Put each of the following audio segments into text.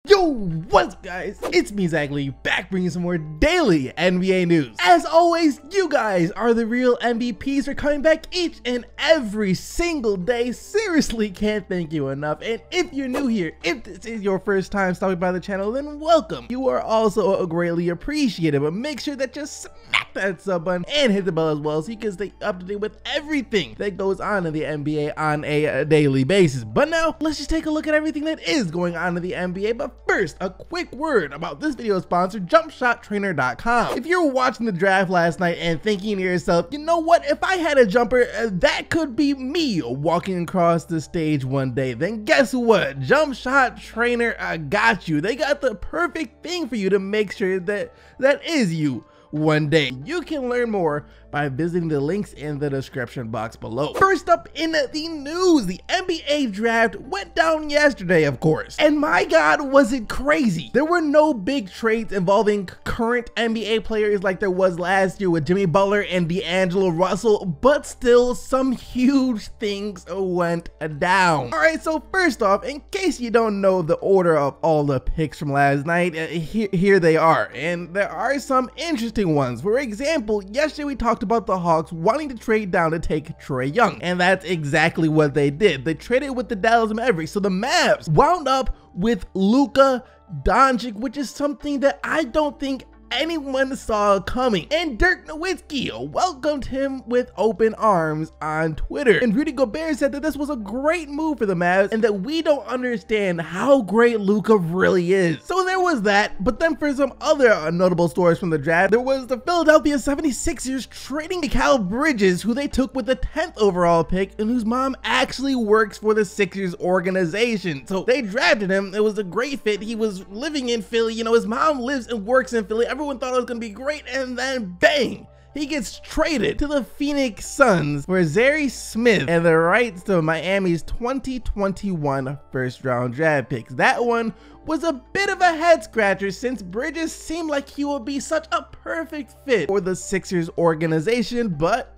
Yo, what's up guys? It's me, Zachary, back bringing some more daily NBA news. As always, you guys are the real MVPs for coming back each and every single day. Seriously, can't thank you enough. And if you're new here, if this is your first time stopping by the channel, then welcome. You are also greatly appreciated, but make sure that you smack that sub button and hit the bell as well so you can stay up to date with everything that goes on in the NBA on a daily basis. But now, let's just take a look at everything that is going on in the NBA. But first, a quick word about this video sponsor, JumpShotTrainer.com. If you're watching the draft last night and thinking to yourself, you know what, if I had a jumper, that could be me walking across the stage one day, then guess what? Jump Shot Trainer got you. They got the perfect thing for you to make sure that that is you one day. You can learn more by visiting the links in the description box below. First up in the news, the NBA draft went down yesterday, of course. And my God, was it crazy. There were no big trades involving current NBA players like there was last year with Jimmy Butler and D'Angelo Russell, but still some huge things went down. All right, so first off, in case you don't know the order of all the picks from last night, here they are. And there are some interesting ones. For example, yesterday we talked about the Hawks wanting to trade down to take Trae Young, and that's exactly what they did. They traded with the Dallas Mavericks, so the Mavs wound up with Luka Doncic, which is something that I don't think anyone saw coming. And Dirk Nowitzki welcomed him with open arms on Twitter. And Rudy Gobert said that this was a great move for the Mavs and that we don't understand how great Luka really is. So there was that. But then for some other notable stories from the draft, there was the Philadelphia 76ers trading Mikal Bridges, who they took with the 10th overall pick and whose mom actually works for the Sixers organization. So they drafted him. It was a great fit. He was living in Philly. You know, his mom lives and works in Philly. Everyone thought it was gonna be great, and then bang, he gets traded to the Phoenix Suns for Zary Smith and the rights to Miami's 2021 first-round draft picks. That one was a bit of a head scratcher since Bridges seemed like he would be such a perfect fit for the Sixers organization, but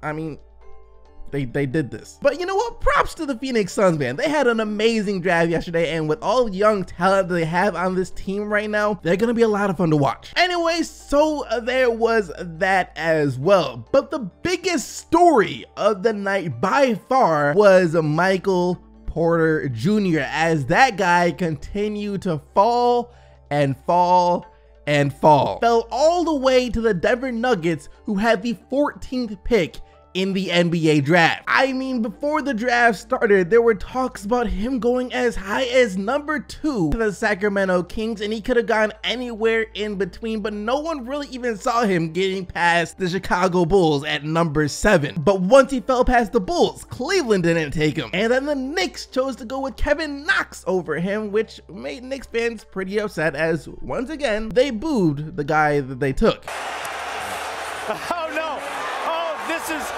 I mean, they did this. But you know what? Props to the Phoenix Suns, man. They had an amazing draft yesterday, and with all the young talent that they have on this team right now, they're gonna be a lot of fun to watch. Anyway, so there was that as well. But the biggest story of the night by far was Michael Porter Jr., as that guy continued to fall and fall and fall. Fell all the way to the Denver Nuggets, who had the 14th pick in the NBA draft. I mean, before the draft started, there were talks about him going as high as number 2 to the Sacramento Kings, and he could have gone anywhere in between, but no one really even saw him getting past the Chicago Bulls at number 7. But once he fell past the Bulls, Cleveland didn't take him, and then the Knicks chose to go with Kevin Knox over him, which made Knicks fans pretty upset, as once again, they booed the guy that they took. Oh no!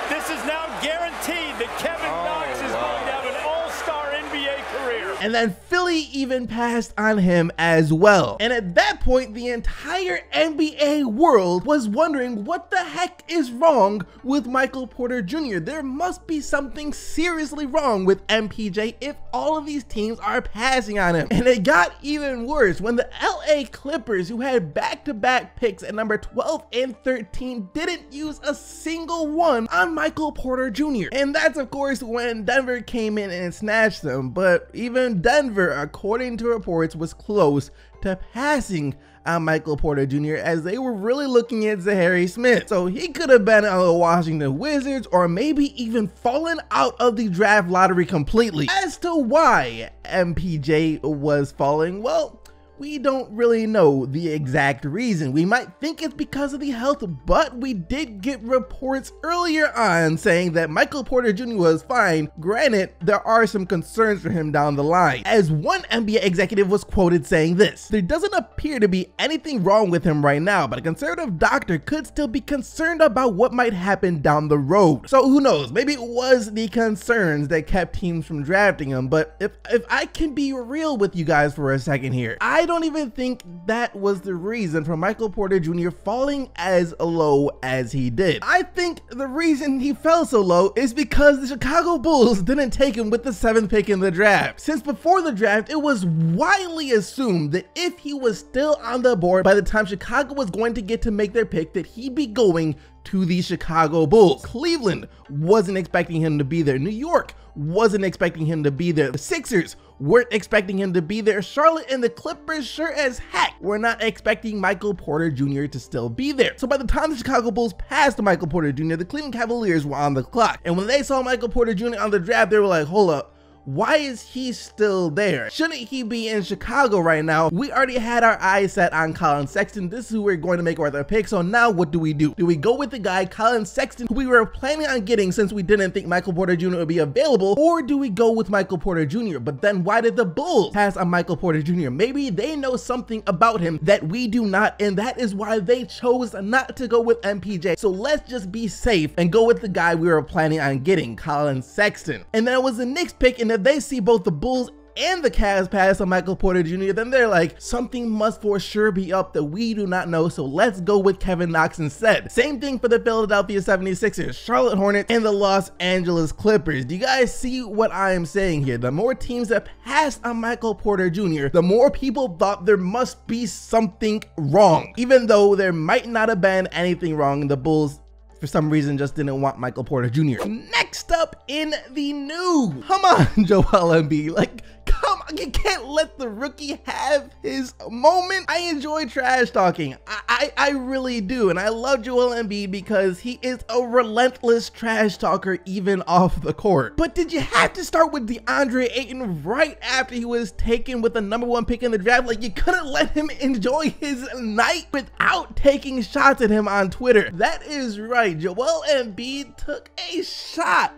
This is now guaranteed that Kevin Knox is going to have an all-star NBA career. And then Philly even passed on him as well. And at that point, the entire NBA world was wondering what the heck is wrong with Michael Porter Jr. There must be something seriously wrong with MPJ if all of these teams are passing on him. And it got even worse when the LA Clippers, who had back-to-back picks at number 12 and 13, didn't use a single one on Michael Porter Jr. And that's of course when Denver came in and snatched them. But even Denver, according to reports, was close to passing on Michael Porter Jr. as they were really looking at Zary Smith. So he could have been on the Washington Wizards or maybe even fallen out of the draft lottery completely. As to why MPJ was falling, well, we don't really know the exact reason. We might think it's because of the health, but we did get reports earlier on saying that Michael Porter Jr. was fine. Granted, there are some concerns for him down the line, as one NBA executive was quoted saying this: "There doesn't appear to be anything wrong with him right now, but a conservative doctor could still be concerned about what might happen down the road." So who knows, maybe it was the concerns that kept teams from drafting him. But if I can be real with you guys for a second here, I don't even think that was the reason for Michael Porter Jr. falling as low as he did. I think the reason he fell so low is because the Chicago Bulls didn't take him with the 7th pick in the draft. Since before the draft, it was widely assumed that if he was still on the board by the time Chicago was going to get to make their pick, that he'd be going to the Chicago Bulls. Cleveland wasn't expecting him to be there. New York wasn't expecting him to be there. The Sixers weren't expecting him to be there. Charlotte and the Clippers sure as heck were not expecting Michael Porter Jr. to still be there. So by the time the Chicago Bulls passed to Michael Porter Jr., the Cleveland Cavaliers were on the clock. And when they saw Michael Porter Jr. on the draft, they were like, hold up. Why is he still there? Shouldn't he be in Chicago right now? We already had our eyes set on Colin Sexton. This is who we're going to make our pick. So now what do? Do we go with the guy, Colin Sexton, who we were planning on getting since we didn't think Michael Porter Jr. would be available? Or do we go with Michael Porter Jr.? But then why did the Bulls pass on Michael Porter Jr.? Maybe they know something about him that we do not, and that is why they chose not to go with MPJ. So let's just be safe and go with the guy we were planning on getting, Colin Sexton. And then it was the Knicks pick, and if they see both the Bulls and the Cavs pass on Michael Porter Jr., then they're like, something must for sure be up that we do not know, so let's go with Kevin Knox instead. Same thing for the Philadelphia 76ers, Charlotte Hornets, and the Los Angeles Clippers. Do you guys see what I am saying here? The more teams that passed on Michael Porter Jr., the more people thought there must be something wrong. Even though there might not have been anything wrong, the Bulls for some reason just didn't want Michael Porter Jr. Next up in the news, come on, Joel Embiid, like, come on, you can't let the rookie have his moment. I enjoy trash talking, I really do, and I love Joel Embiid because he is a relentless trash talker even off the court. But did you have to start with DeAndre Ayton right after he was taken with the #1 pick in the draft? Like, you couldn't let him enjoy his night without taking shots at him on Twitter. That is right. Joel Embiid took a shot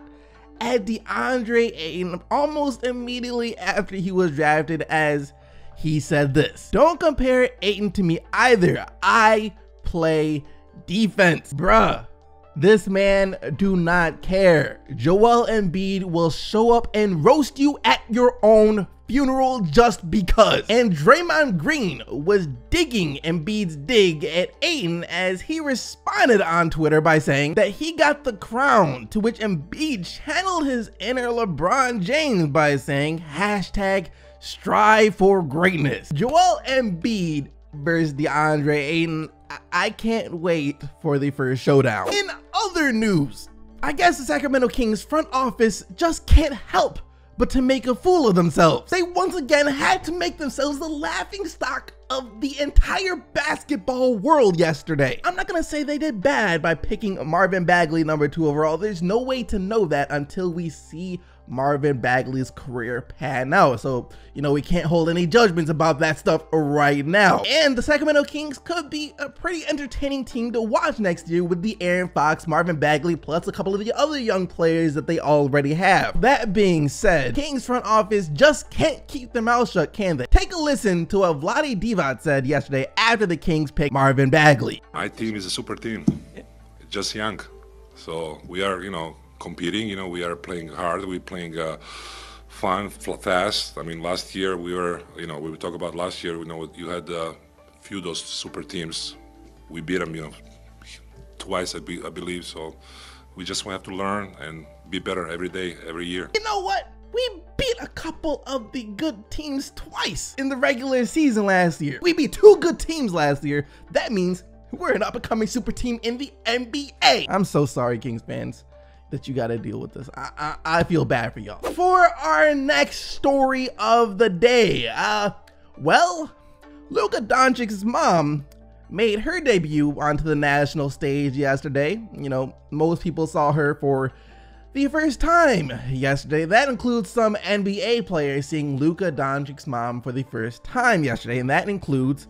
at DeAndre Ayton almost immediately after he was drafted, as he said this: "Don't compare Ayton to me either. I play defense." Bruh, this man do not care. Joel Embiid will show up and roast you at your own funeral just because. And Draymond Green was digging Embiid's dig at Ayton as he responded on Twitter by saying that he got the crown, to which Embiid channeled his inner LeBron James by saying #strive for greatness. Joel Embiid versus DeAndre Ayton. I can't wait for the first showdown. In other news, I guess the Sacramento Kings front office just can't help but to make a fool of themselves. They once again had to make themselves the laughingstock of the entire basketball world yesterday. I'm not gonna say they did bad by picking Marvin Bagley #2 overall. There's no way to know that until we see Marvin Bagley's career pan out. So, you know, we can't hold any judgments about that stuff right now. And the Sacramento Kings could be a pretty entertaining team to watch next year with the Aaron Fox, Marvin Bagley, plus a couple of the other young players that they already have. That being said, Kings front office just can't keep their mouth shut, can they? Take a listen to what Vlade Divac said yesterday after the Kings picked Marvin Bagley. My team is a super team, just young. So we are, you know, competing, you know, we are playing hard, we're playing fun, fast. I mean, last year we were, you know, we talk about last year, you know, you had a few of those super teams. We beat them, you know, twice, I believe. So we just have to learn and be better every day, every year. You know what? We beat a couple of the good teams twice in the regular season last year. We beat 2 good teams last year. That means we're an up-and-coming super team in the NBA. I'm so sorry, Kings fans, that you gotta deal with this. I feel bad for y'all. For our next story of the day, well, Luka Doncic's mom made her debut onto the national stage yesterday. You know, most people saw her for the first time yesterday. That includes some NBA players seeing Luka Doncic's mom for the first time yesterday, and that includes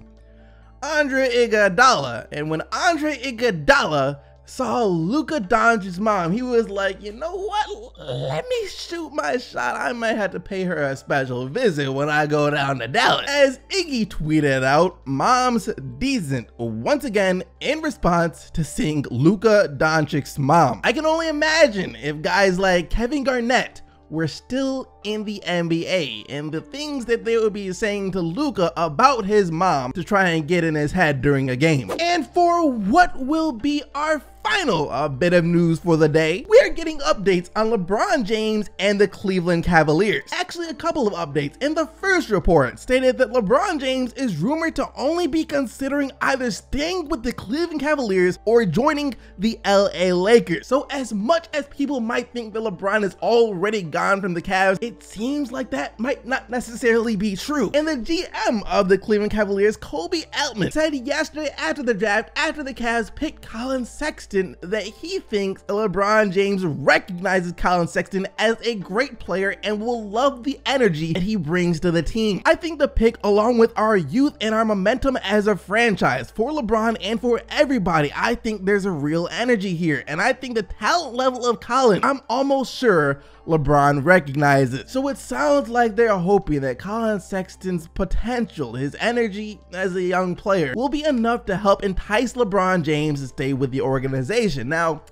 Andre Iguodala. And when Andre Iguodala saw Luka Doncic's mom, he was like, you know what, let me shoot my shot. I might have to pay her a special visit when I go down to Dallas. As Iggy tweeted out, "Mom's decent," once again in response to seeing Luka Doncic's mom. I can only imagine if guys like Kevin Garnett were still in the NBA and the things that they would be saying to Luka about his mom to try and get in his head during a game. And for what will be our final bit of news for the day, we are getting updates on LeBron James and the Cleveland Cavaliers. Actually, a couple of updates. In the first report stated that LeBron James is rumored to only be considering either staying with the Cleveland Cavaliers or joining the LA Lakers. So as much as people might think that LeBron is already gone from the Cavs, it seems like that might not necessarily be true. And the GM of the Cleveland Cavaliers, Kobe Altman, said yesterday after the draft, after the Cavs picked Collin Sexton, that he thinks LeBron James recognizes Collin Sexton as a great player and will love the energy that he brings to the team. I think the pick, along with our youth and our momentum as a franchise for LeBron and for everybody, I think there's a real energy here, and I think the talent level of Collin, I'm almost sure LeBron recognizes. So it sounds like they're hoping that Collin Sexton's potential, his energy as a young player, will be enough to help entice LeBron James to stay with the organization. Now,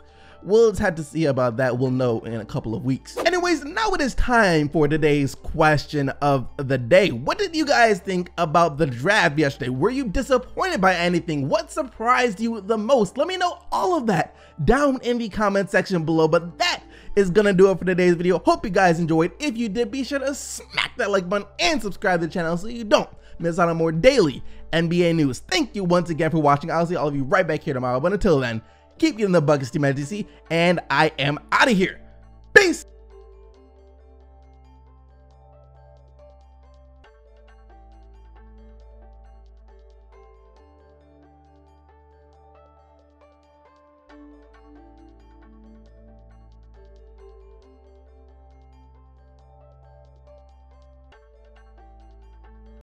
we'll just have to see about that. We'll know in a couple of weeks. Anyways, now it is time for today's question of the day. What did you guys think about the draft yesterday? Were you disappointed by anything? What surprised you the most? Let me know all of that down in the comment section below. But that is gonna do it for today's video. Hope you guys enjoyed. If you did, be sure to smack that like button and subscribe to the channel so you don't miss out on more daily NBA news. Thank you once again for watching. I'll see all of you right back here tomorrow. But until then, keep getting the buckets, Team NTC, and I am out of here. Peace.